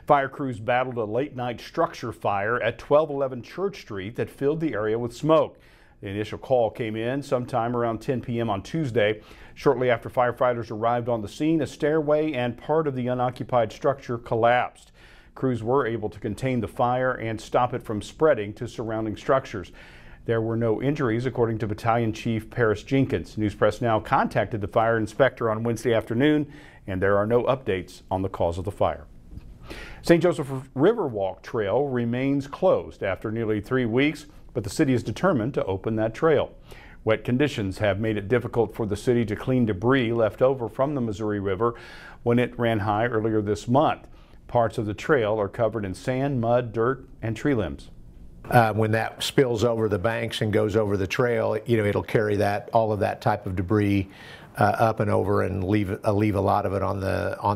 Fire crews battled a late-night structure fire at 1211 Church Street that filled the area with smoke. The initial call came in sometime around 10 p.m. on Tuesday. Shortly after firefighters arrived on the scene, a stairway and part of the unoccupied structure collapsed. Crews were able to contain the fire and stop it from spreading to surrounding structures. There were no injuries, according to Battalion Chief Paris Jenkins. News Press Now contacted the fire inspector on Wednesday afternoon, and there are no updates on the cause of the fire. St. Joseph Riverwalk Trail remains closed after nearly 3 weeks, but the city is determined to open that trail. Wet conditions have made it difficult for the city to clean debris left over from the Missouri River when it ran high earlier this month. Parts of the trail are covered in sand, mud, dirt, and tree limbs. When that spills over the banks and goes over the trail, it'll carry all of that type of debris up and over and leave a lot of it on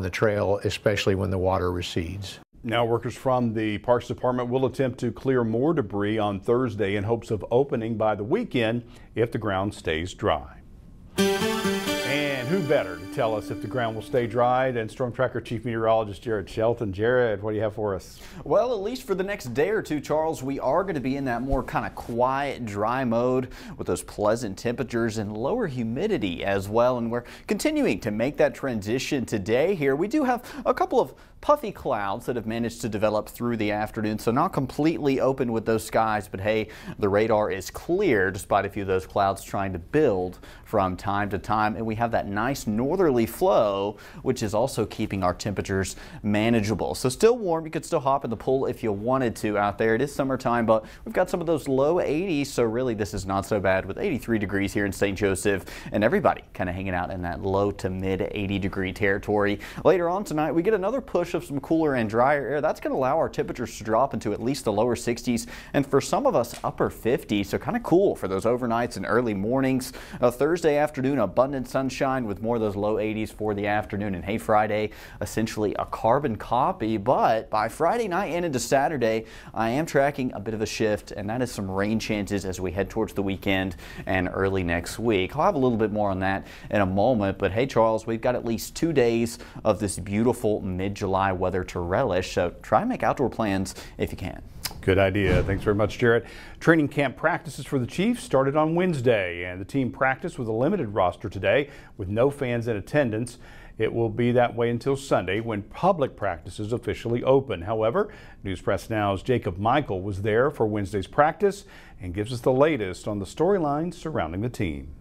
the trail, especially when the water recedes. Now workers from the Parks Department will attempt to clear more debris on Thursday in hopes of opening by the weekend if the ground stays dry. And who better to tell us if the ground will stay dry than Storm Tracker Chief Meteorologist Jared Shelton. Jared, what do you have for us? Well, at least for the next day or two, Charles, we are going to be in that more kind of quiet, dry mode with those pleasant temperatures and lower humidity as well. And we're continuing to make that transition today here. We do have a couple of puffy clouds that have managed to develop through the afternoon, so not completely open with those skies, but hey, the radar is clear despite a few of those clouds trying to build from time to time. And we have that nice northerly flow, which is also keeping our temperatures manageable. So still warm. You could still hop in the pool if you wanted to out there. It is summertime, but we've got some of those low 80s, so really this is not so bad with 83 degrees here in St. Joseph, and everybody kind of hanging out in that low to mid 80 degree territory. Later on tonight, we get another push of some cooler and drier air. That's going to allow our temperatures to drop into at least the lower 60s, and for some of us upper 50s, so kind of cool for those overnights and early mornings. Thursday afternoon, abundant sunshine with more of those low 80s for the afternoon. And hey, Friday, essentially a carbon copy, but by Friday night and into Saturday, I am tracking a bit of a shift, and that is some rain chances as we head towards the weekend and early next week. I'll have a little bit more on that in a moment, but hey, Charles, we've got at least 2 days of this beautiful mid-July weather to relish, so try and make outdoor plans if you can. Good idea. Thanks very much, Jared. Training camp practices for the Chiefs started on Wednesday, and the team practiced with a limited roster today with no fans in attendance. It will be that way until Sunday when public practices officially open. However, News Press Now's Jacob Michael was there for Wednesday's practice and gives us the latest on the storylines surrounding the team.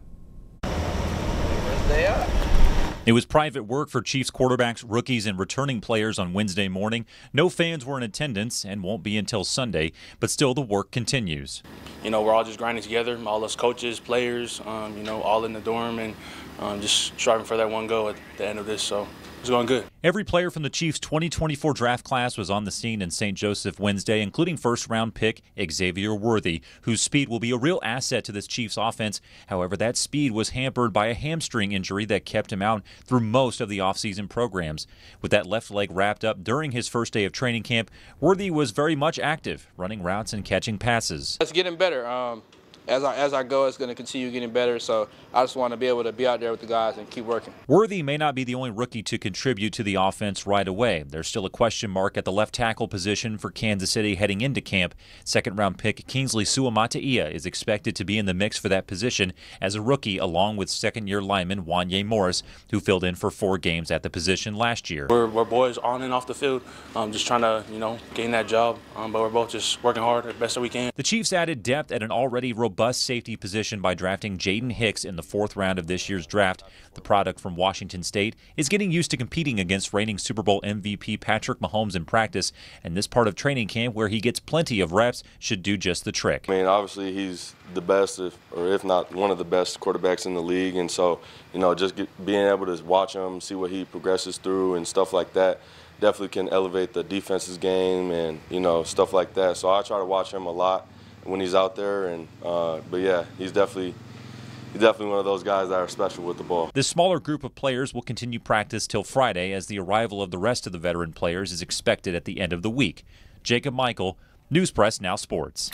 It was private work for Chiefs quarterbacks, rookies, and returning players on Wednesday morning. No fans were in attendance and won't be until Sunday, but still the work continues. We're all just grinding together, all us coaches, players, all in the dorm, and just striving for that one goal at the end of this, so it's going good. Every player from the Chiefs' 2024 draft class was on the scene in St. Joseph Wednesday, including first-round pick Xavier Worthy, whose speed will be a real asset to this Chiefs offense. However, that speed was hampered by a hamstring injury that kept him out through most of the offseason programs. With that left leg wrapped up during his first day of training camp, Worthy was very much active, running routes and catching passes. It's getting better. As I go, it's going to continue getting better, so I just want to be able to be out there with the guys and keep working. Worthy may not be the only rookie to contribute to the offense right away. There's still a question mark at the left tackle position for Kansas City heading into camp. Second-round pick Kingsley Suamataia is expected to be in the mix for that position as a rookie, along with second-year lineman Wanye Morris, who filled in for 4 games at the position last year. We're boys on and off the field, just trying to, gain that job, but we're both just working hard as best that we can. The Chiefs added depth at an already robust safety position by drafting Jaden Hicks in the 4th round of this year's draft. The product from Washington State is getting used to competing against reigning Super Bowl MVP Patrick Mahomes in practice, and this part of training camp where he gets plenty of reps should do just the trick. I mean, obviously he's the best, if not one of the best quarterbacks in the league, and so, just being able to watch him, see what he progresses through and stuff like that definitely can elevate the defense's game and, stuff like that. So I try to watch him a lot when he's out there, and but yeah, he's definitely one of those guys that are special with the ball. This smaller group of players will continue practice till Friday, as the arrival of the rest of the veteran players is expected at the end of the week. Jacob Michael, News Press Now Sports.